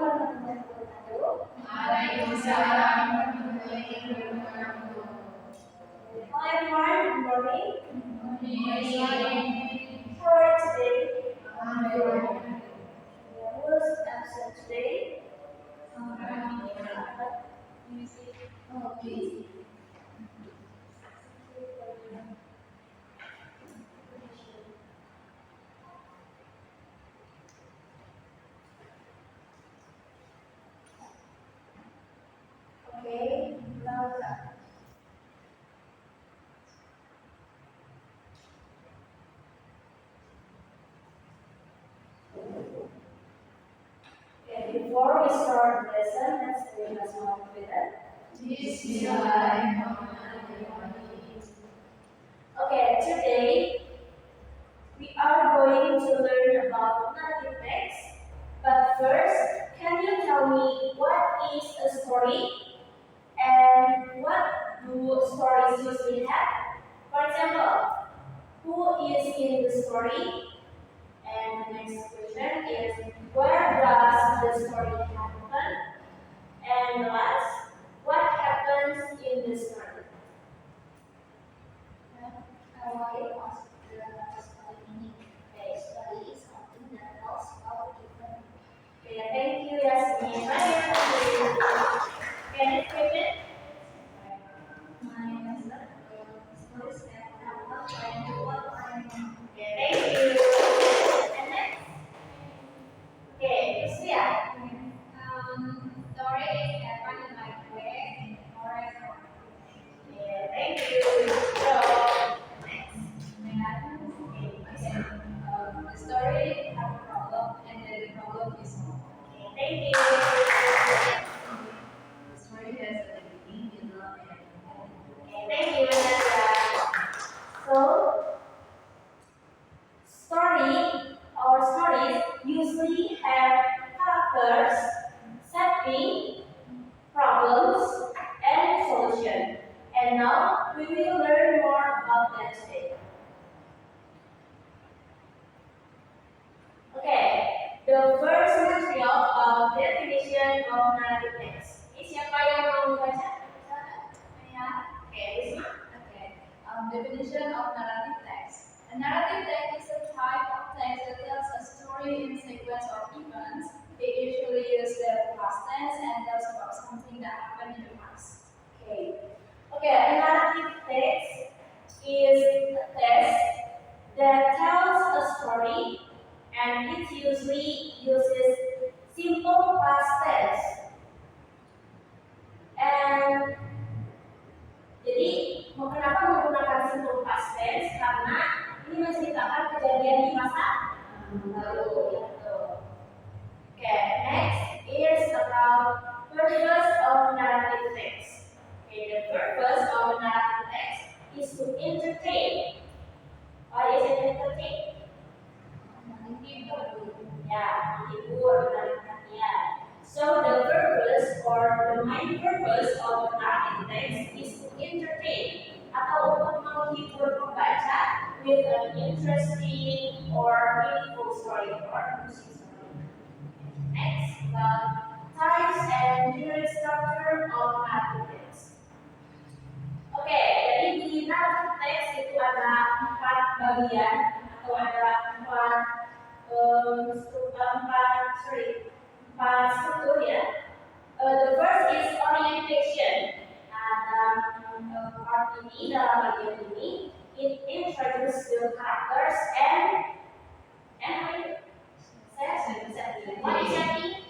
warahmatullahi wabarakatuh. Waalaikumsalam warahmatullahi wabarakatuh. Hi everyone, good morning. Good morning. How are you today? Alhamdulillah. Who was absent today? Okay. Okay, Nazla. Okay, before we start the lesson, let's read a small prayer. Bismillahirrahmanirrahim. Okay, today we are going to learn about narrative text. But first, can you tell me what is a story and what do stories usually have? For example, who is in the story? And the next question is, where does the story happen? And last, what happens in the story? I ask the story meaning. Okay, story is something that tells about different. Okay, thank you, Yasmin. Okay, next question. My stories that happen when what I am. Okay, thank you. And next. Okay, Tusriyah. Story is happen in my place in the forest or Okay, thank you. Good job. Next. the story have a problem and then the problem is solved. Okay, thank you. The story has a beginning, middle, and end. Okay, thank you, Nadhira. So, stories usually have characters, setting, problems, and solution. And now we will learn more about that today. Okay, the first material of definition of narrative text. Ini siapa yang mau membaca? Okay, Risma. Okay. Definition of narrative text. A narrative text is a type of text that tells a story in a sequence of events. It usually uses the past tense and tells about something that happened in the past. Okay. Okay, a narrative text is a text that tells a story and it usually uses simple past tense. And jadi, kenapa menggunakan simple past tense? Karena ini menceritakan kejadian di masa lalu. Okay, next is about purpose of narrative text. Okay, the purpose of narrative text is to entertain. Why is it entertain? Yeah, menghibur, menarik perhatian. So the purpose or the main purpose of narrative text is to entertain atau untuk menghibur pembaca with an interesting or meaningful story or amusing story. Next, the types and unit structure of narrative text. Oke, jadi di narrative text itu ada 4 bagian atau ada 4 struktur ya. The first is orientation. Nah, dalam part ini, dalam bagian ini, it introduces the characters and what is setting?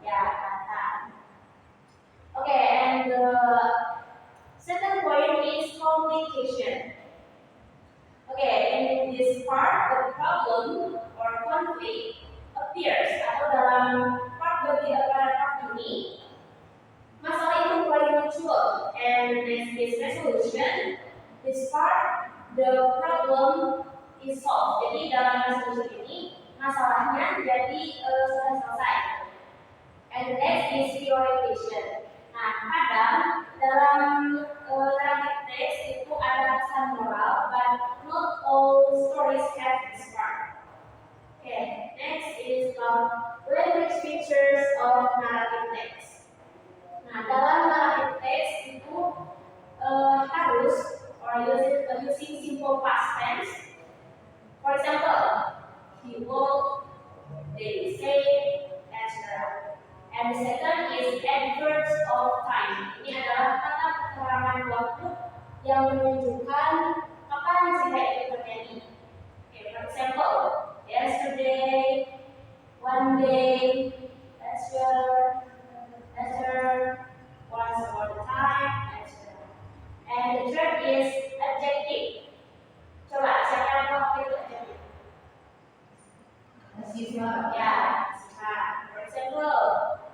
Ya, kata. Okay, and the second point is complication. Okay, and in this part, the problem or conflict appears. Atau dalam part ini, masalah itu mulai muncul. And next is resolution. This part, the problem is solved. Jadi dalam resolution ini, masalahnya jadi sudah selesai. And the next is reorientation. Nah, kadang dalam narrative text itu ada pesan moral, but not all stories have this part. Okay, next is language which features of narrative text. Nah, dalam narrative text itu harus using simple past tense. For example, he walked, they say, etc. And the second is adverbs of time. Ini adalah kata keterangan waktu yang menunjukkan kapan cerita itu terjadi. Okay, for example, yesterday, one day, last year, once upon a time, etc. And the third is adjective. Coba siapa yang tahu apa itu adjective? Syifa. Yeah. For example,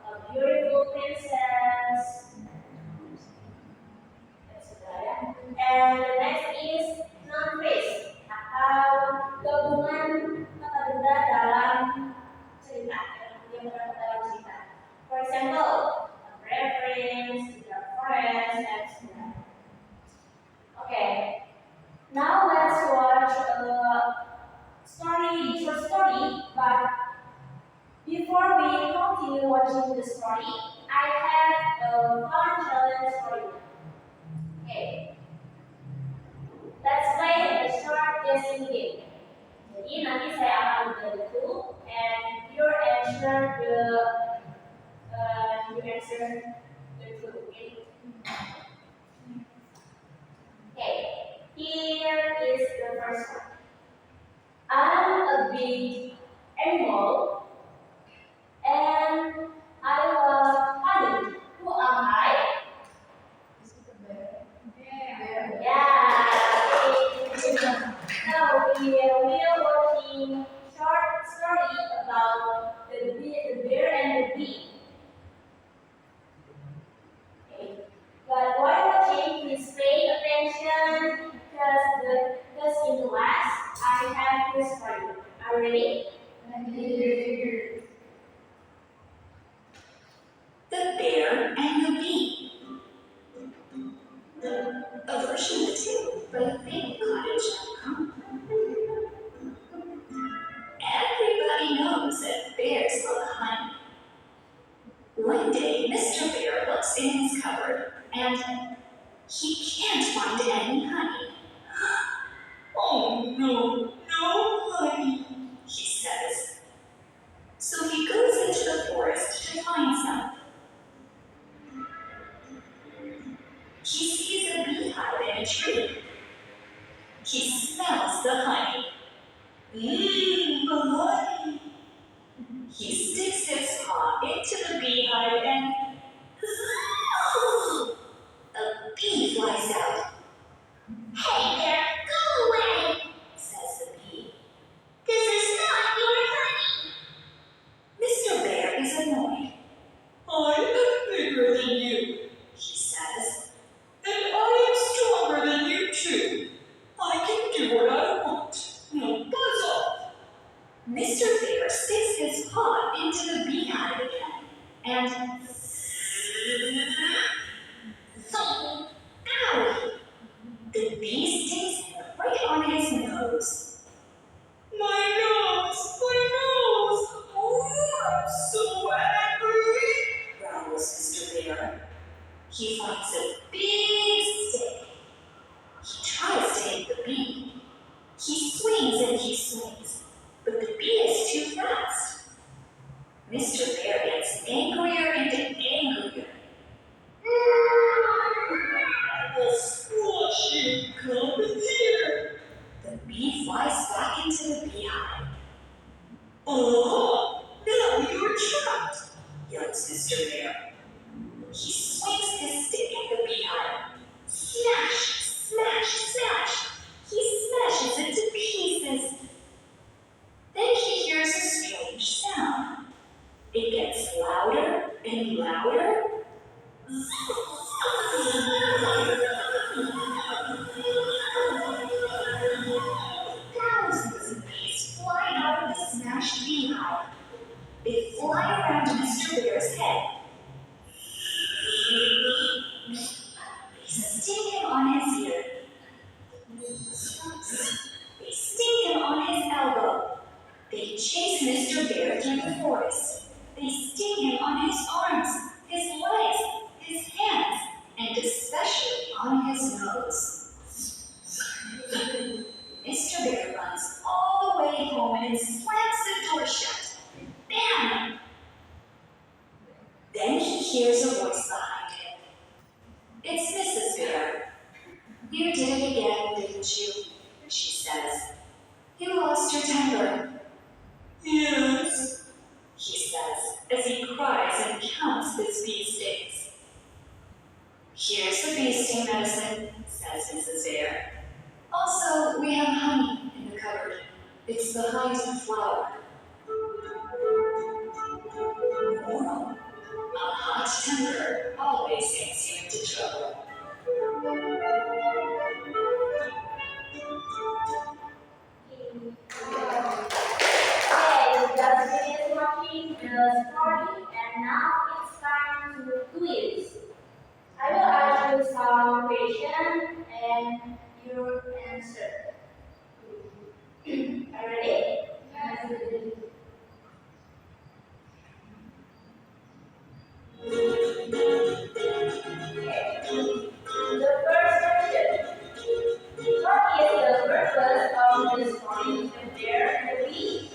a beautiful princess, etc. And the next is non-phrase atau gabungan kata benda dalam cerita yang berada dalam cerita. For example, a reference, a reference, etc. Okay. Now let's watch a short story, but before we continue watching the story, I have a fun challenge for you. Okay, let's play a short guessing game. Jadi nanti saya akan membantu, and you answer the clue. Okay, here is the first one. I'm a big animal and I love honey. Who am I? Bear. Yeah. Now we are watching short story about the bear and the bee. Okay. But while watching, please pay attention because in the last I have this for you. Are you ready? The Bear and the Bee. A version of the tale by ThinkCottage.com. Everybody knows that bears love honey. One day, Mr. Bear looks in his cupboard and he can't find any honey. Oh no, no honey, he says. So he goes into the forest to find some. He sees a beehive in a tree. He smells the honey. The honey. He sticks his paw into the beehive and a bee flies out. Hey there, go away, says the bee. This is not your honey. Mr. Bear is annoyed. I am bigger than you, he says. And I am stronger than you too. I can do what I want. Now buzz off. Mr. Bear sticks his paw into the beehive again, and thump! Ow! The bee stings him right on his nose. My nose! My nose! Oh, I'm so angry! Growls Mr. Bear. He finds a big stick. He tries to hit the bee. He swings and he swings, but the bee is too fast. Mr. Bear gets angrier and angrier. I will squash you, come here. The bee flies back into the beehive. Oh, now you're trapped, yells Mr. Bear. He swings his stick at the beehive. Smash, smash, smash. He smashes it to pieces. Then he hears a strange sound. It gets louder and louder. Thousands of bees fly out of the smashed beehive. They fly around Mr. Bear's head. They sting him on his ear. They sting him on his elbow. They chase Mr. Bear through the forest. They sting him on his arms, his legs, his hands, and especially on his nose. Mr. Bear runs all the way home and slams the door shut. Bam! Then he hears a voice behind him. It's Mrs. Bear. You did it again, didn't you? She says. You lost your temper. Yes, he says as he cries and counts his bee stings. Here's the bee sting medicine, says Mrs. Bear. Also, we have honey in the cupboard. It's the hive flower. Moral: a hot temper always gets you into trouble. Okay, we just finished watching the story and now it's time to quiz. I will ask you some questions and you answer. Are you ready? Yes. Okay. The first question. What is the purpose of the story The Bear and the Bee?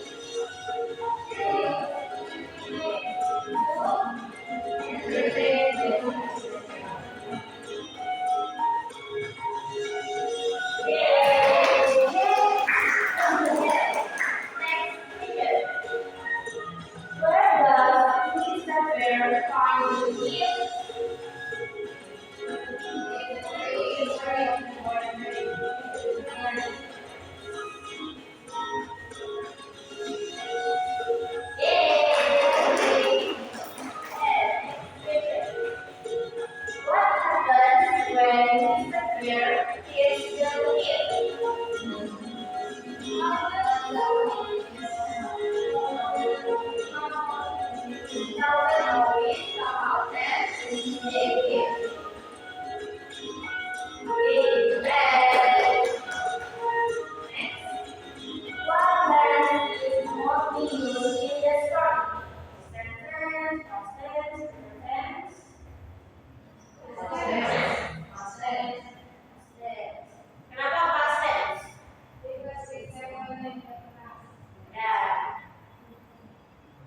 Yay! Next question. Where does Mr. Bear find the gift? Yay! Next question. What happens when Mr. Bear gets the gift? Thousand always come out and gift. Next. What letter is mostly used in the story? Sentence, past tense, present tense. Kenapa past tense? Ya.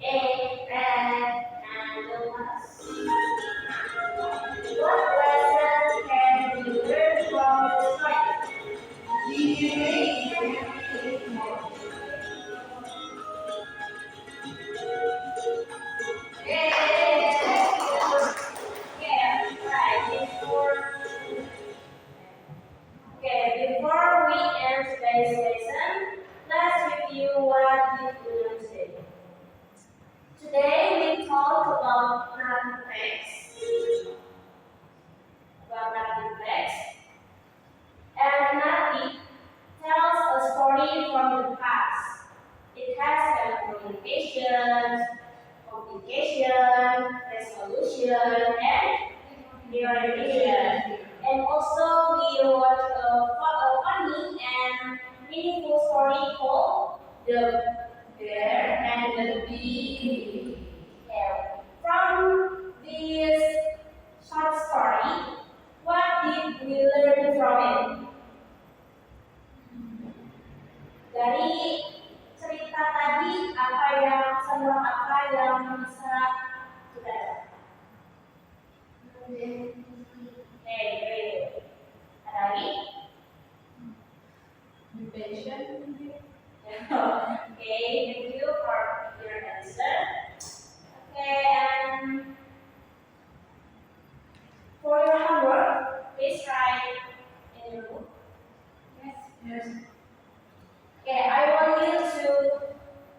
Present and the past. What lesson can we learn from the story? Before we end today's lesson, let's review what we learned today. Today we talked about narrative text. And narrative tells a story from the past. It has communication, complication, resolution, and narration. And also we watch a funny and meaningful story called The Bear and the Bee. Yeah. From this short story, what did we learn from it? Dari cerita tadi, apa yang bisa kita dapat? Great. Ada lagi? Be patient. Okay, thank you for your answer. Okay, and for your homework, please write in your book. Yes. Okay, I want you to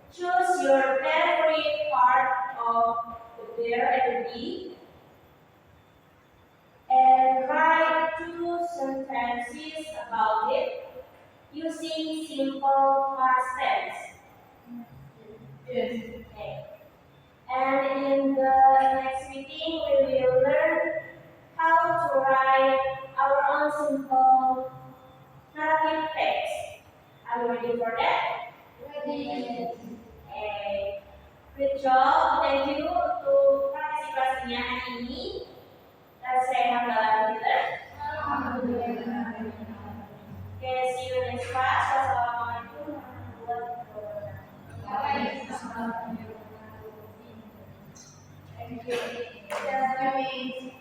choose your favorite part of the bear and the bee and write 2 sentences about it using simple past tense. Yes. Okay. And in the next meeting, we will learn how to write our own simple narrative text. Are you ready for that? Ready. Okay. Good job. Thank you untuk partisipasinya hari ini. Let's say alhamdulillah. Okay, see you next class. Wassalamualaikum warahmatullahi wabarakatuh. Thank you.